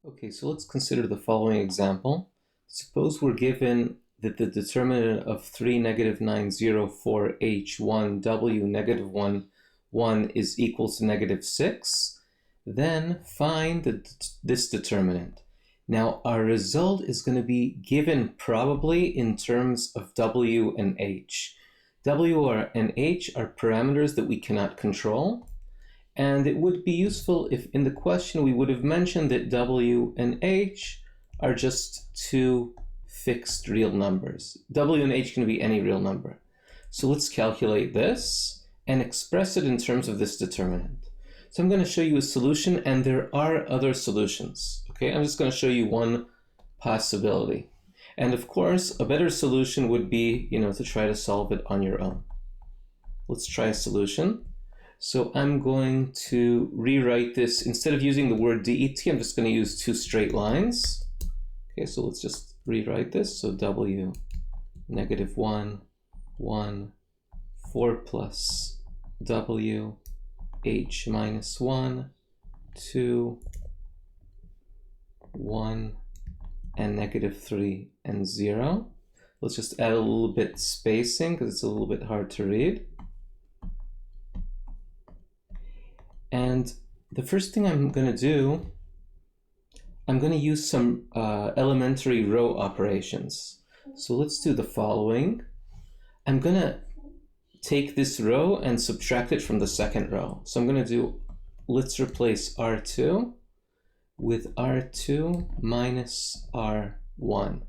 Okay, so let's consider the following example. Suppose we're given that the determinant of 3, negative 9, 0, 4, h, 1, w, negative 1, 1 is equal to negative 6. Then find this determinant. Now our result is going to be given probably in terms of w and h. W and h are parameters that we cannot control. And it would be useful if in the question we would have mentioned that w and h are just two fixed real numbers. W and h can be any real number. So let's calculate this and express it in terms of this determinant. So I'm going to show you a solution, and there are other solutions. Okay, I'm just going to show you one possibility. And of course, a better solution would be, to try to solve it on your own. Let's try a solution. So I'm going to rewrite this. Instead of using the word det, I'm just going to use two straight lines. Okay, so let's just rewrite this. So w, negative 1, 1, 4 plus w, h minus 1, 2, 1, and negative 3 and 0. Let's just add a little bit spacing because it's a little bit hard to read. And the first thing I'm going to do, I'm going to use some elementary row operations. So let's do the following. I'm going to take this row and subtract it from the second row. So I'm going to do, let's replace R2 with R2 minus R1.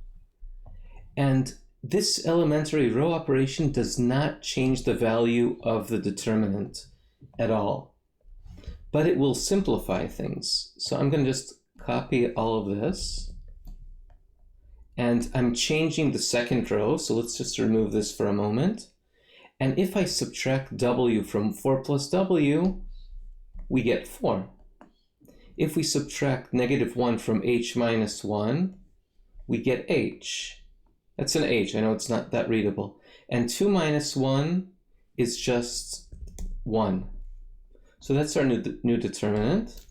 And this elementary row operation does not change the value of the determinant at all, but it will simplify things. So I'm going to just copy all of this, and I'm changing the second row. So let's just remove this for a moment. And if I subtract w from 4 plus w, we get 4. If we subtract negative 1 from h minus 1, we get h. That's an h. I know it's not that readable. And 2 minus 1 is just 1. So that's our new determinant.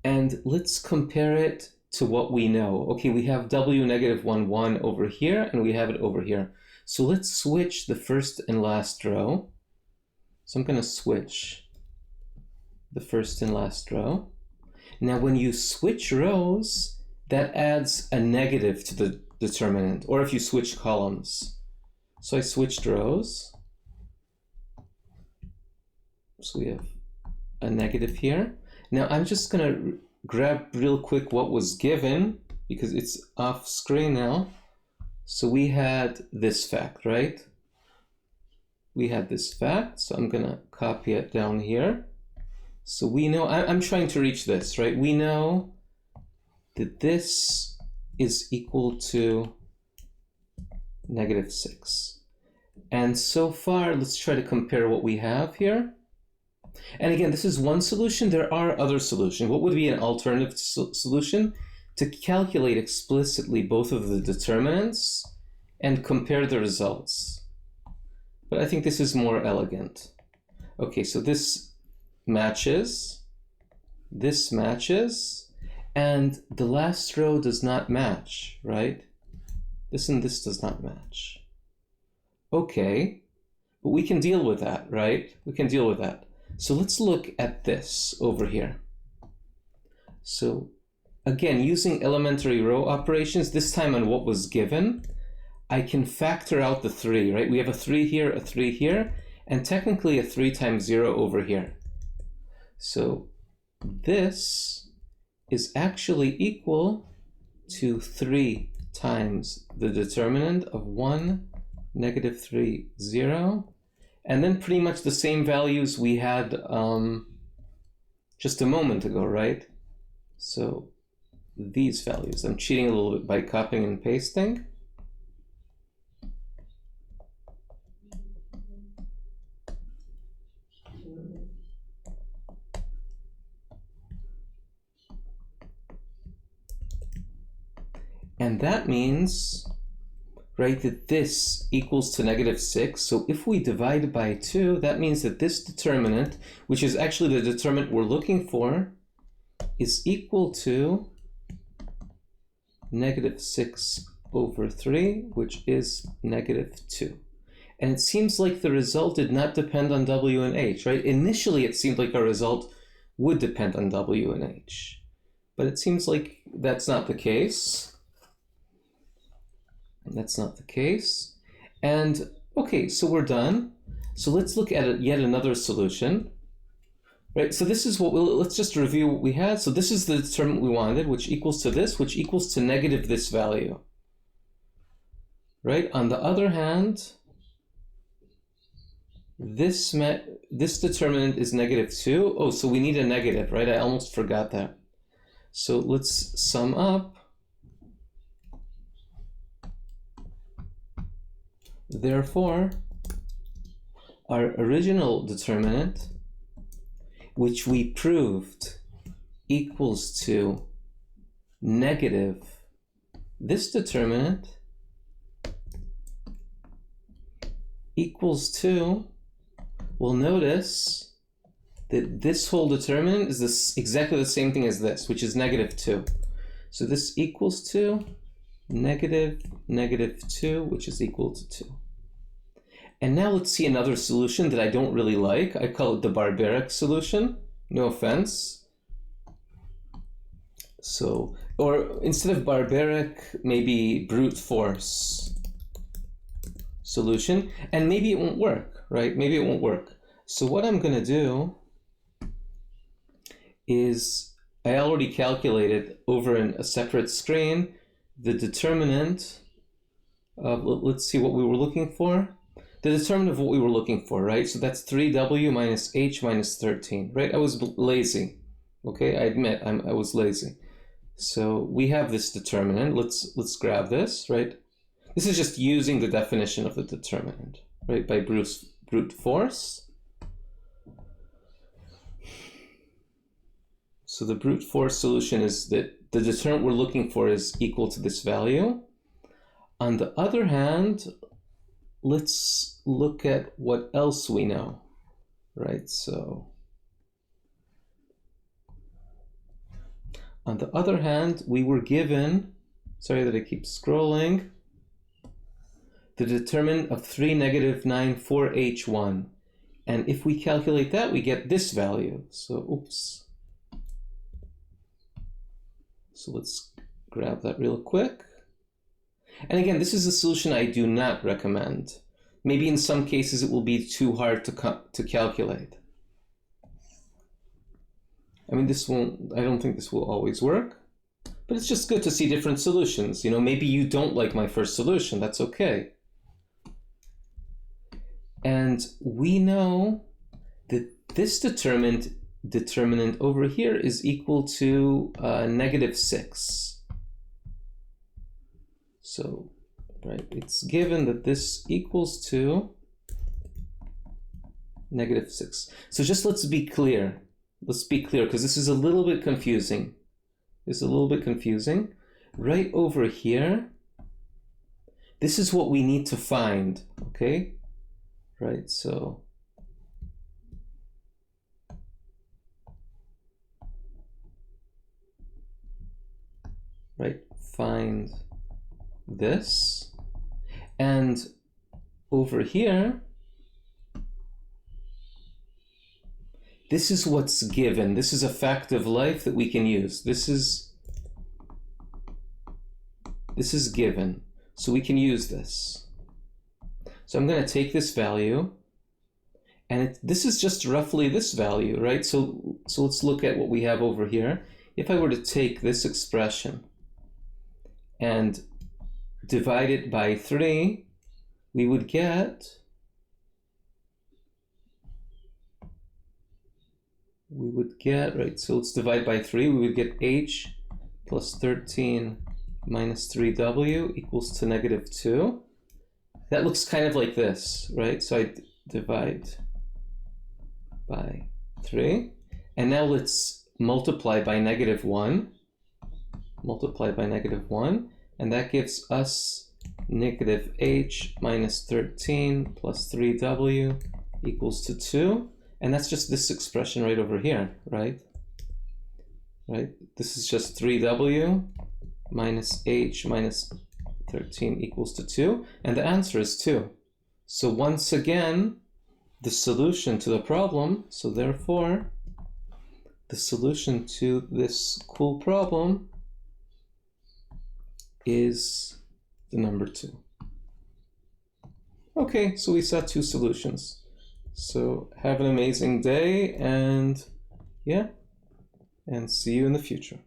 And let's compare it to what we know. Okay, we have w negative 1, 1 over here, and we have it over here. So let's switch the first and last row. So I'm going to switch the first and last row. Now when you switch rows, that adds a negative to the determinant, or if you switch columns. So I switched rows. So we have a negative here. Now I'm just going to grab real quick what was given because it's off screen now. So we had this fact, right? We had this fact, so I'm going to copy it down here. So we know, I'm trying to reach this, right? We know that this is equal to negative 6. And so far, let's try to compare what we have here. And again, this is one solution. There are other solutions. What would be an alternative solution? To calculate explicitly both of the determinants and compare the results. But I think this is more elegant. Okay, so this matches, and the last row does not match, right? This and this does not match. Okay, but we can deal with that, right? We can deal with that. So let's look at this over here. So again, using elementary row operations, this time on what was given, I can factor out the 3, right? We have a 3 here, a 3 here, and technically a 3 times 0 over here. So this is actually equal to 3 times the determinant of 1, negative 3, 0, and then pretty much the same values we had just a moment ago, right? So these values, I'm cheating a little bit by copying and pasting. And that means, right, that this equals to negative 6. So if we divide by 2, that means that this determinant, which is actually the determinant we're looking for, is equal to negative 6 over 3, which is negative 2. And it seems like the result did not depend on W and H, right? Initially, it seemed like our result would depend on W and H. But it seems like that's not the case. That's not the case. And okay, so we're done. So let's look at yet another solution. Right, so this is what let's just review what we had. So this is the determinant we wanted, which equals to this, which equals to negative this value. Right, on the other hand, this determinant is negative 2. Oh, so we need a negative, right? I almost forgot that. So let's sum up. Therefore, our original determinant, which we proved equals to negative this determinant, equals to, well, notice that this whole determinant is exactly the same thing as this, which is negative 2. So this equals to negative 2, which is equal to 2. And now let's see another solution that I don't really like. I call it the barbaric solution. No offense. So, or instead of barbaric, maybe brute force solution. And maybe it won't work, right? Maybe it won't work. So what I'm going to do is I already calculated over a separate screen the determinant of, let's see what we were looking for. The determinant of what we were looking for, right? So that's 3w minus h minus 13, right? I was lazy, okay? I admit I was lazy. So we have this determinant. Let's grab this, right? This is just using the definition of the determinant, right? By brute force. So the brute force solution is that the determinant we're looking for is equal to this value. On the other hand, let's look at what else we know, right? So on the other hand, we were given, sorry that I keep scrolling, the determinant of 3, negative 9, 4h1. And if we calculate that, we get this value. So, oops. So let's grab that real quick. And again, this is a solution I do not recommend. Maybe in some cases it will be too hard to calculate. I mean, I don't think this will always work, but it's just good to see different solutions. You know, maybe you don't like my first solution, that's okay. And we know that this determinant over here is equal to negative 6. So, right, it's given that this equals to negative 6. So just let's be clear. Let's be clear, because this is a little bit confusing. It's a little bit confusing. Right over here, this is what we need to find, okay? Right, so right, find this, and over here, this is what's given. This is a fact of life that we can use. This is given, so we can use this. So I'm going to take this value, and this is just roughly this value, right? So let's look at what we have over here. If I were to take this expression and divide it by 3, we would get, right, so let's divide by 3, we would get h plus 13 minus 3w equals to negative 2. That looks kind of like this, right? So I divide by 3. And now let's multiply by negative 1. Multiply by negative 1. And that gives us negative h minus 13 plus 3w equals to 2. And that's just this expression right over here, right? right? This is just 3w minus h minus 13 equals to 2, and the answer is 2. So once again, the solution to the problem, so therefore, the solution to this cool problem is the number 2. Okay, so we saw 2 solutions. So have an amazing day, and yeah, and see you in the future.